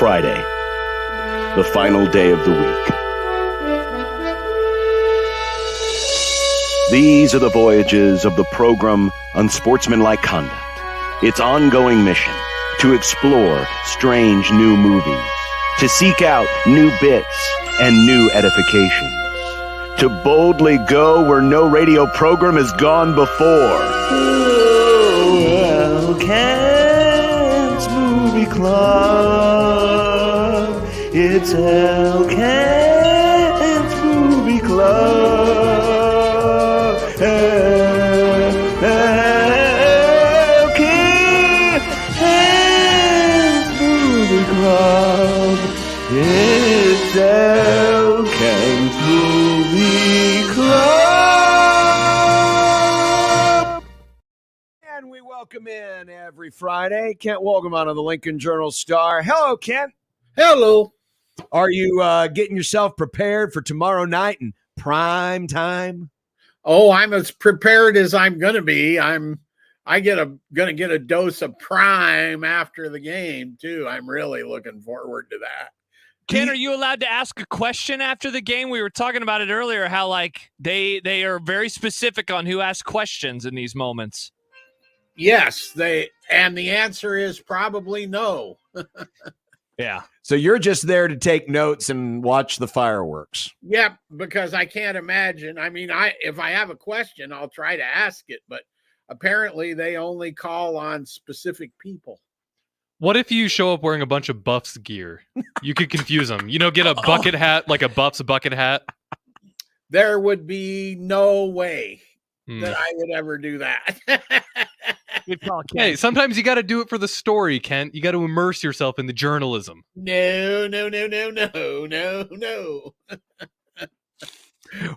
Friday, the final day of the week. These are the voyages of the program Unsportsmanlike Conduct. Its ongoing mission: to explore strange new movies, to seek out new bits and new edifications, to boldly go where no radio program has gone before. Oh, Kent's Movie Club. It's El Kent's Movie Club. El Kent's Movie Club. It's El Kent's Movie Club. And we welcome in every Friday Kent Wolgamon of the Lincoln Journal-Star. Hello, Kent. Hello. Are you getting yourself prepared for tomorrow night in prime time? Oh, I'm as prepared as I'm going to be. Gonna get a dose of prime after the game too. I'm really looking forward to that. Ken, are you allowed to ask a question after the game? We were talking about it earlier, how like they are very specific on who asks questions in these moments. Yes, and the answer is probably no. Yeah. So you're just there to take notes and watch the fireworks. Yep, because I can't imagine. I mean, if I have a question, I'll try to ask it, but apparently they only call on specific people. What if you show up wearing a bunch of Buffs gear? You could confuse them. Get a bucket hat, like a Buffs bucket hat. There would be no way that I would ever do that. Good call, Kent. Hey, sometimes you got to do it for the story, Kent. You got to immerse yourself in the journalism. No.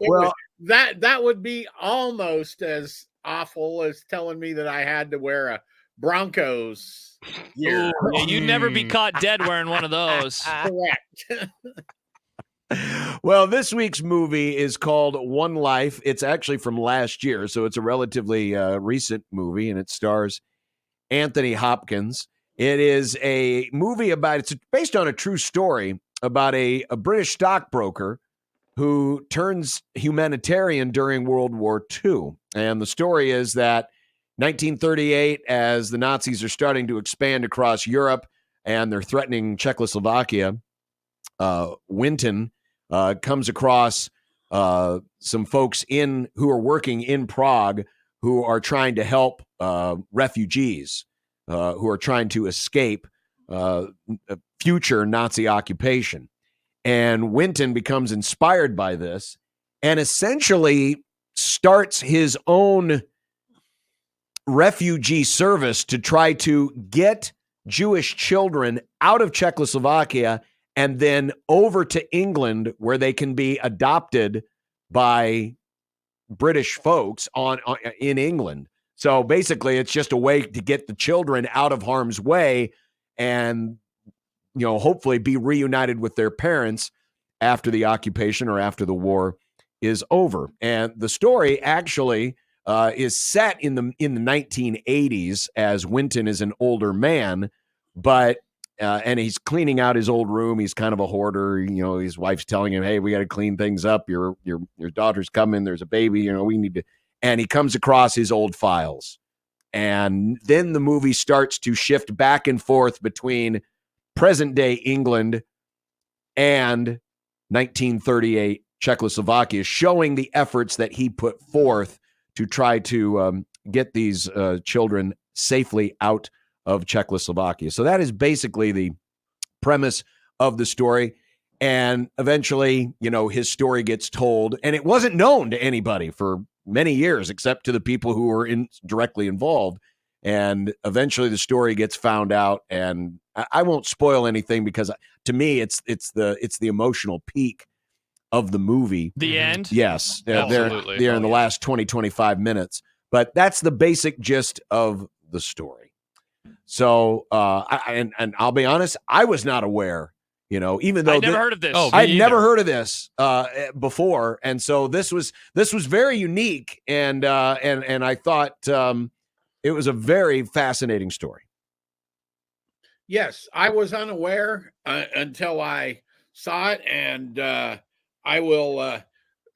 Well, that would be almost as awful as telling me that I had to wear a Broncos gear. Ooh, yeah, you'd never be caught dead wearing one of those. Correct. Well, this week's movie is called One Life. It's actually from last year, so it's a relatively recent movie, and it stars Anthony Hopkins. It is a movie it's based on a true story about a British stockbroker who turns humanitarian during World War II. And the story is that 1938, as the Nazis are starting to expand across Europe and they're threatening Czechoslovakia, Winton comes across some folks who are working in Prague who are trying to help refugees who are trying to escape future Nazi occupation. And Winton becomes inspired by this and essentially starts his own refugee service to try to get Jewish children out of Czechoslovakia and then over to England, where they can be adopted by British folks in England. So basically, it's just a way to get the children out of harm's way and, hopefully be reunited with their parents after the occupation or after the war is over. And the story actually is set in the 1980s as Winton is an older man, but and he's cleaning out his old room. He's kind of a hoarder. His wife's telling him, "Hey, we got to clean things up. Your daughter's coming. There's a baby. We need to." And he comes across his old files, and then the movie starts to shift back and forth between present day England and 1938 Czechoslovakia, showing the efforts that he put forth to try to get these children safely out of Czechoslovakia. So that is basically the premise of the story. And eventually, his story gets told, and it wasn't known to anybody for many years, except to the people who were directly involved. And eventually the story gets found out, and I won't spoil anything because to me, it's the emotional peak of the movie. The end? Yes. Absolutely. They're in the last 20, 25 minutes, but that's the basic gist of the story. So, and I'll be honest, I was not aware, even though I'd never heard of this. Oh, I'd me never either. heard of this before, and so this was very unique, and I thought it was a very fascinating story. Yes, I was unaware until I saw it, and I will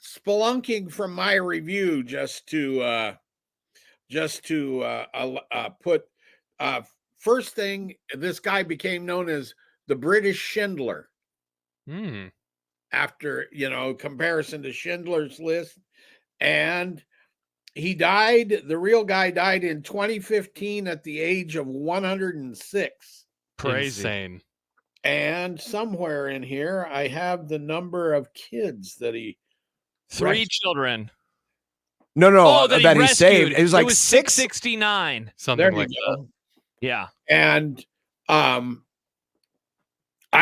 spelunking from my review just to put uh, first thing. This guy became known as the British Schindler Hmm. after comparison to Schindler's List, and he died. The real guy died in 2015 at the age of 106. Crazy. Insane. And somewhere in here, I have the number of kids that he 3 rescued. children. No, Oh, that that he he saved. rescued. It was like 669. There Something you like that. go. Yeah. And I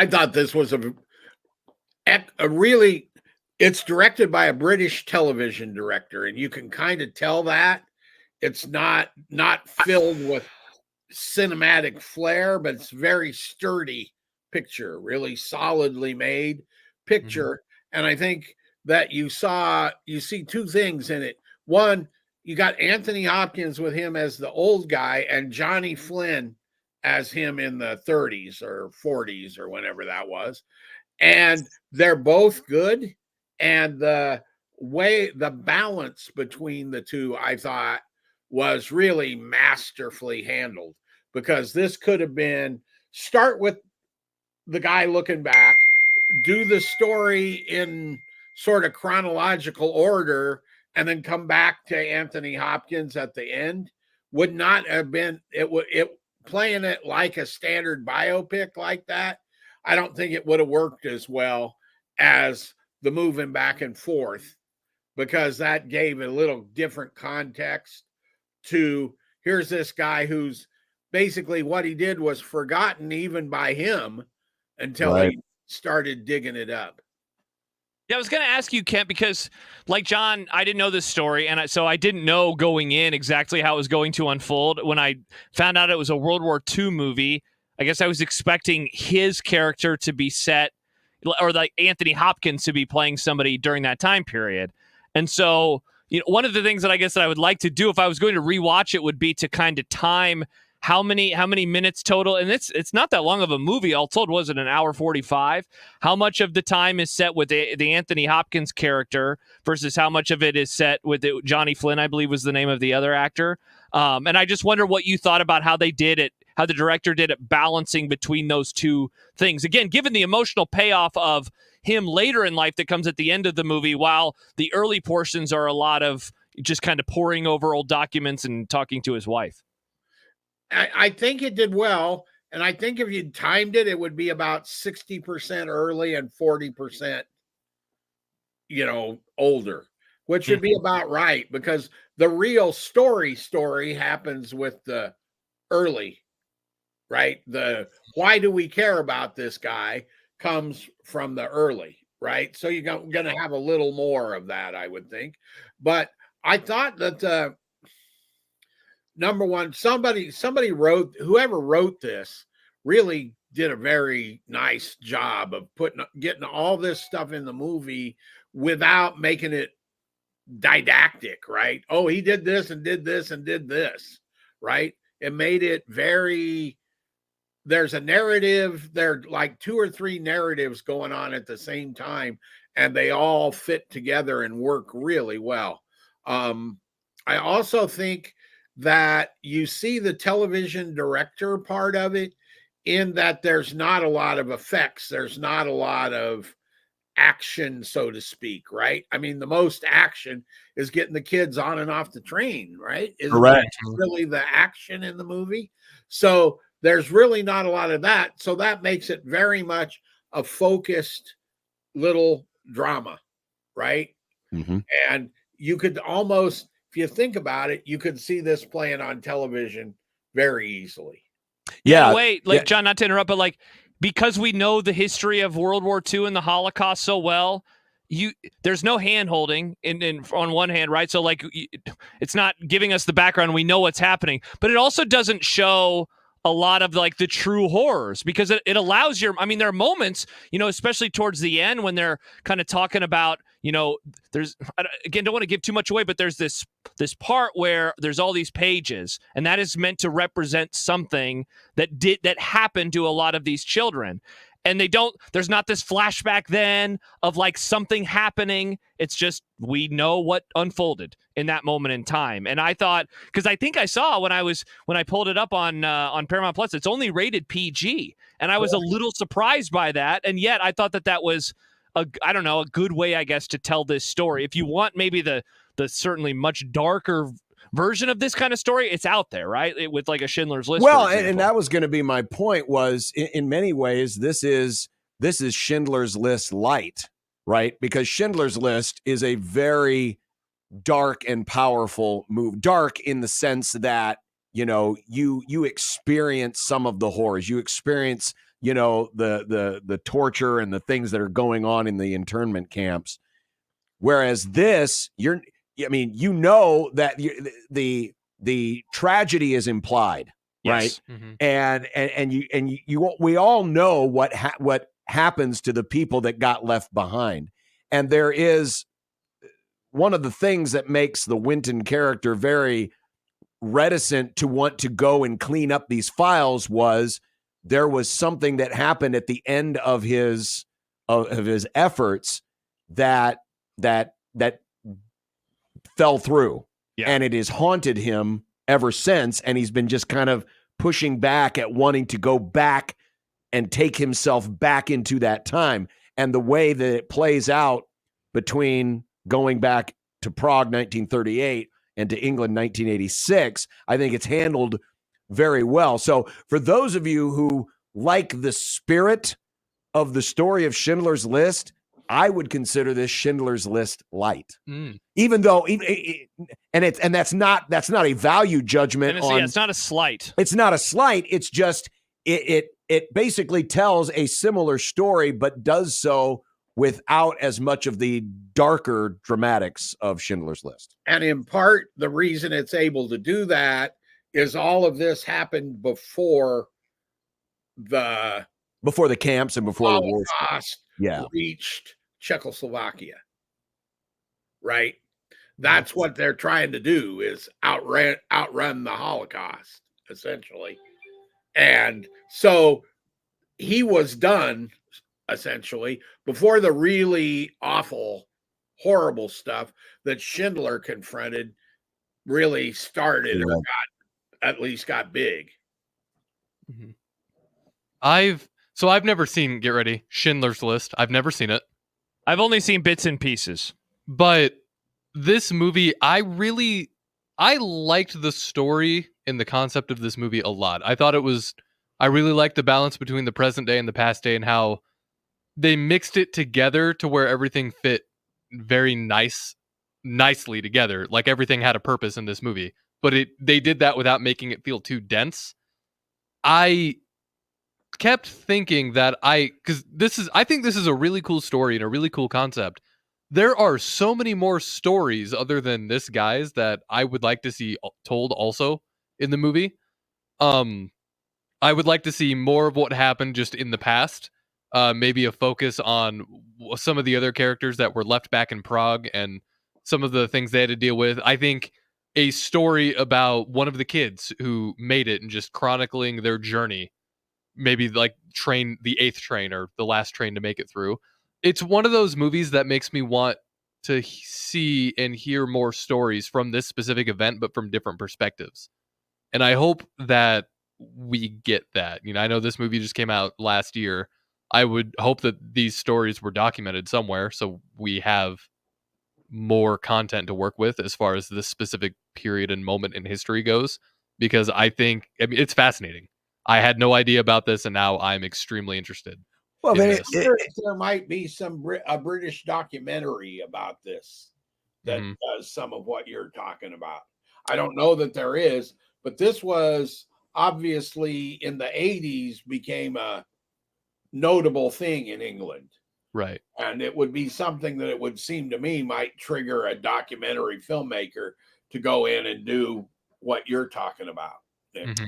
thought this was a really. It's directed by a British television director, and you can kind of tell that it's not filled with cinematic flair, but it's very sturdy picture, really solidly made picture. And I think that you see two things in it. One, you got Anthony Hopkins with him as the old guy, and Johnny Flynn as him in the 30s or 40s or whenever that was. And they're both good. And the balance between the two, I thought, was really masterfully handled, because this could have been start with the guy looking back, do the story in sort of chronological order, and then come back to Anthony Hopkins at the end. Would not have been it playing it like a standard biopic like that. I don't think it would have worked as well as the moving back and forth, because that gave a little different context to here's this guy who's basically what he did was forgotten even by him until he started digging it up. Yeah, I was going to ask you, Kent, because like John, I didn't know this story, and so I didn't know going in exactly how it was going to unfold. When I found out it was a World War II movie, I guess I was expecting his character to be set, or like Anthony Hopkins to be playing somebody during that time period. And so, one of the things that I guess that I would like to do if I was going to rewatch it would be to kind of time how many minutes total, and it's not that long of a movie. All told, was it an hour 45? How much of the time is set with the Anthony Hopkins character versus how much of it is set with Johnny Flynn, I believe was the name of the other actor. And I just wonder what you thought about how they did it, how the director did it, balancing between those two things. Again, given the emotional payoff of him later in life that comes at the end of the movie, while the early portions are a lot of just kind of poring over old documents and talking to his wife. I think it did well. And I think if you timed it, it would be about 60% early and 40%, older, which would be about right, because the real story happens with the early, right? The why do we care about this guy comes from the early, right? So you're going to have a little more of that, I would think. But I thought that number one, somebody wrote, whoever wrote this really did a very nice job of getting all this stuff in the movie without making it didactic, right? Oh, he did this and did this and did this, right? It made it very, there's a narrative, there are like 2 or 3 narratives going on at the same time, and they all fit together and work really well. I also think that you see the television director part of it, in that there's not a lot of effects. There's not a lot of action, so to speak, right? I mean, the most action is getting the kids on and off the train, right? Correct. Really the action in the movie. So there's really not a lot of that. So that makes it very much a focused little drama, right? Mm-hmm. And you could almost, if you think about it, you could see this playing on television very easily. Yeah. Wait, John, not to interrupt, but because we know the history of World War II and the Holocaust so well, there's no hand holding in on one hand, right? So it's not giving us the background. We know what's happening, but it also doesn't show a lot of the true horrors, because it allows there are moments, especially towards the end when they're kind of talking about, there's, again, don't want to give too much away, but there's this part where there's all these pages, and that is meant to represent something that happened to a lot of these children. And there's not this flashback then of like something happening. It's just, we know what unfolded in that moment in time. And I thought, because I think I saw when I pulled it up on Paramount Plus, it's only rated PG. And I was a little surprised by that. And yet I thought that was a good way, I guess, to tell this story. If you want maybe the certainly much darker version of this kind of story, it's out there, right? With like a Schindler's List. Well, and that was going to be my point, was in many ways, this is Schindler's List light, right? Because Schindler's List is a very dark and powerful move. Dark in the sense that, you experience some of the horrors. You experience, the torture and the things that are going on in the internment camps. Whereas this, that the tragedy is implied, right? Yes. Mm-hmm. And we all know what happens to the people that got left behind. And there is one of the things that makes the Winton character very reticent to want to go and clean up these files was there was something that happened at the end of his efforts that fell through. Yeah. And it has haunted him ever since. And he's been just kind of pushing back at wanting to go back and take himself back into that time. And the way that it plays out between going back to Prague 1938 and to England 1986, I think it's handled very well. So for those of you who like the spirit of the story of Schindler's List, I would consider this Schindler's List light, even though, and that's not a value judgment. It's not a slight. It's not a slight. It's just it basically tells a similar story, but does so without as much of the darker dramatics of Schindler's List. And in part, the reason it's able to do that is all of this happened before the camps and before the war reached Czechoslovakia, right? That's what they're trying to do, is outrun the Holocaust, essentially. And so he was done, essentially, before the really awful, horrible stuff that Schindler confronted really started or got big. Mm-hmm. I've never seen, get ready, Schindler's List. I've never seen it. I've only seen bits and pieces. But this movie, I liked the story and the concept of this movie a lot. I really liked the balance between the present day and the past day and how they mixed it together to where everything fit very nicely together. Like everything had a purpose in this movie. But they did that without making it feel too dense. I kept thinking that I think this is a really cool story and a really cool concept. There are so many more stories other than this guy's that I would like to see told also in the movie. I would like to see more of what happened just in the past. Maybe a focus on some of the other characters that were left back in Prague and some of the things they had to deal with. I think a story about one of the kids who made it and just chronicling their journey, maybe like the 8th train or the last train to make it through. It's one of those movies that makes me want to see and hear more stories from this specific event, but from different perspectives. And I hope that we get that. I know this movie just came out last year. I would hope that these stories were documented somewhere so we have more content to work with as far as this specific period and moment in history goes, because I mean, it's fascinating. I had no idea about this, and now I'm extremely interested. Well, there might be a British documentary about this that does some of what you're talking about. I don't know that there is, but this was obviously in the 80s became a notable thing in England. Right. And it would be something that it would seem to me might trigger a documentary filmmaker to go in and do what you're talking about. Mm-hmm.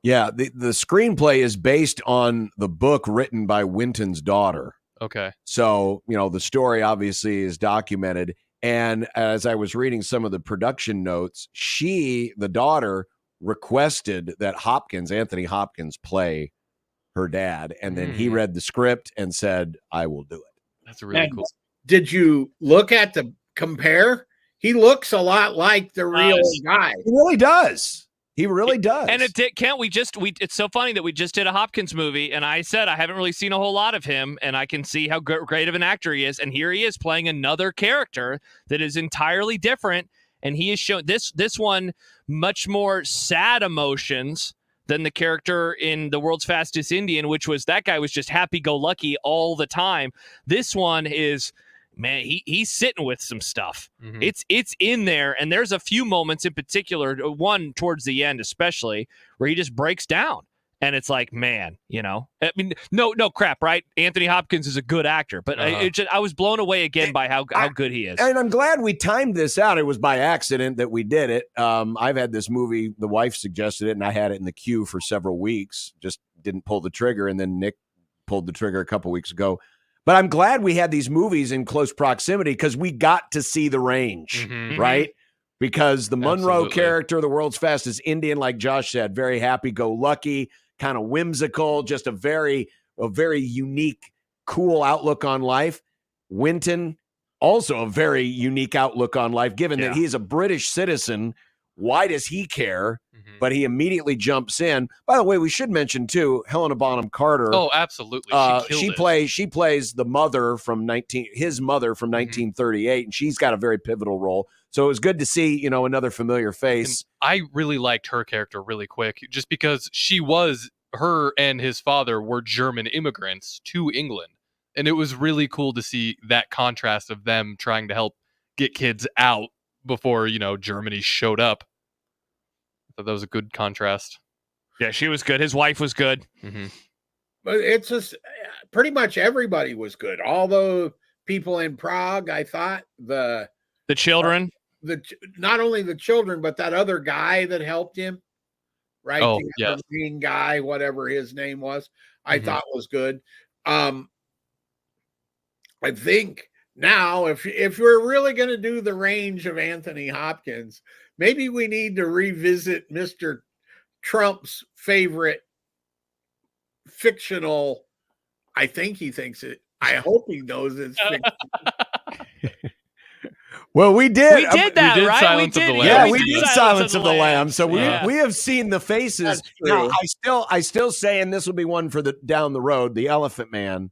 Yeah, the screenplay is based on the book written by Winton's daughter. Okay. So, the story obviously is documented. And as I was reading some of the production notes, the daughter, requested that Anthony Hopkins, play her dad. And then he read the script and said, I will do it. That's really And cool. did you look at the compare? He looks a lot like the real guy. He really does. He really does. And it's so funny that we just did a Hopkins movie, and I said I haven't really seen a whole lot of him, and I can see how great of an actor he is, and here he is playing another character that is entirely different, and he is shown this one much more sad emotions than the character in The World's Fastest Indian, which was that guy was just happy-go-lucky all the time. This one is, man, he's sitting with some stuff. It's in there, and there's a few moments in particular, one towards the end especially, where he just breaks down, and it's like, man, I mean, no crap, right? Anthony Hopkins is a good actor, but I was blown away again by how good he is. And I'm glad we timed this out. It was by accident that we did it. I've had this movie, the wife suggested it, and I had it in the queue for several weeks, just didn't pull the trigger, and then Nick pulled the trigger a couple weeks ago. But I'm glad we had these movies in close proximity because we got to see the range, right? Because the Monroe character, the world's fastest Indian, like Josh said, very happy-go-lucky, kind of whimsical, just a very unique, cool outlook on life. Winton, also a very unique outlook on life, given that he's a British citizen. Why does he care? But he immediately jumps in. By the way, we should mention too, Helena Bonham Carter. Oh, absolutely. She plays the mother from 1938, and she's got a very pivotal role. So it was good to see, another familiar face. And I really liked her character really quick, just because her and his father were German immigrants to England. And it was really cool to see that contrast of them trying to help get kids out before, Germany showed up. I thought that was a good contrast. Yeah, she was good. His wife was good. But it's just pretty much everybody was good. All the people in Prague, I thought the children, not only the children, but that other guy that helped him, right? Oh, the green guy, whatever his name was, I thought was good. I think now, if we're really going to do the range of Anthony Hopkins, maybe we need to revisit Mr. Trump's favorite fictional. I think he thinks it. I hope he knows it's fiction. Well, we did. We did that, right? Silence of the Lambs. Yeah, we did Silence of the Lambs. So we have seen the faces. That's true. Now, I still say, and this will be one for the down the road. The Elephant Man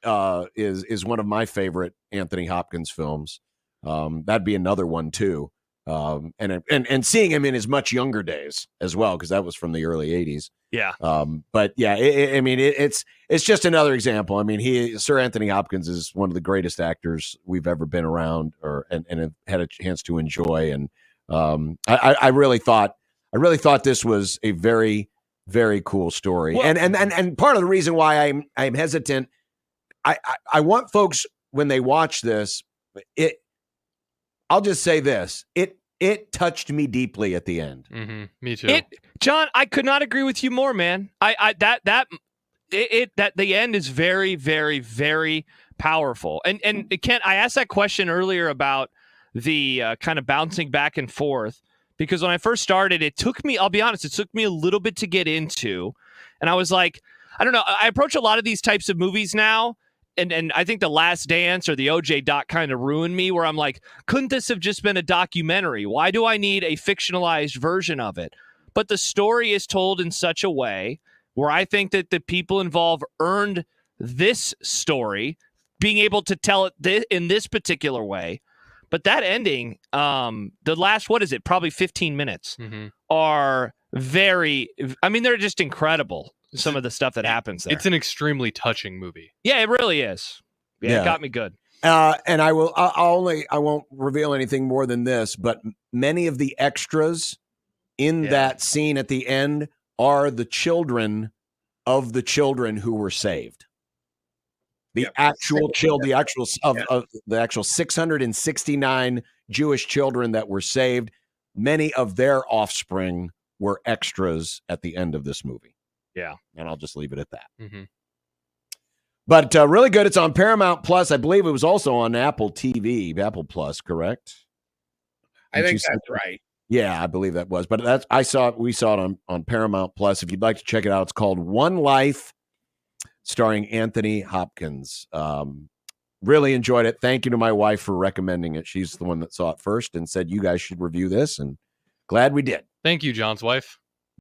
is one of my favorite Anthony Hopkins films. That'd be another one too. And seeing him in his much younger days as well, because that was from the early 80s. Yeah. But yeah, it's just another example. I mean, Sir Anthony Hopkins is one of the greatest actors we've ever been around and have had a chance to enjoy. And I really thought this was a very, very cool story. Well, and part of the reason why I'm hesitant, I want folks, when they watch this, I'll just say this. It touched me deeply at the end. Me too. John, I could not agree with you more, man. That the end is very, very, very powerful. And Kent, I asked that question earlier about the kind of bouncing back and forth, because when I first started, I'll be honest, it took me a little bit to get into. And I was like, I don't know. I approach a lot of these types of movies now, and I think The Last Dance or the OJ doc kind of ruined me, where I'm like, couldn't this have just been a documentary? Why do I need a fictionalized version of it? But the story is told in such a way where I think that the people involved earned this story, being able to tell it in this particular way. But that ending, the last, probably 15 minutes, are very, they're just incredible. Some of the stuff that happens there. It's an extremely touching movie. Yeah, it really is. Yeah. It got me good. And I won't reveal anything more than this, but many of the extras in that scene at the end are the children of the children who were saved. The actual 669 Jewish children that were saved, many of their offspring were extras at the end of this movie. Yeah. And I'll just leave it at that. But really good. It's on Paramount Plus. I believe it was also on Apple TV, Apple Plus, correct? I Didn't think you say- that's right. Yeah, I believe that was. But we saw it on Paramount Plus. If you'd like to check it out, it's called One Life, starring Anthony Hopkins. Really enjoyed it. Thank you to my wife for recommending it. She's the one that saw it first and said you guys should review this, and glad we did. Thank you, John's wife.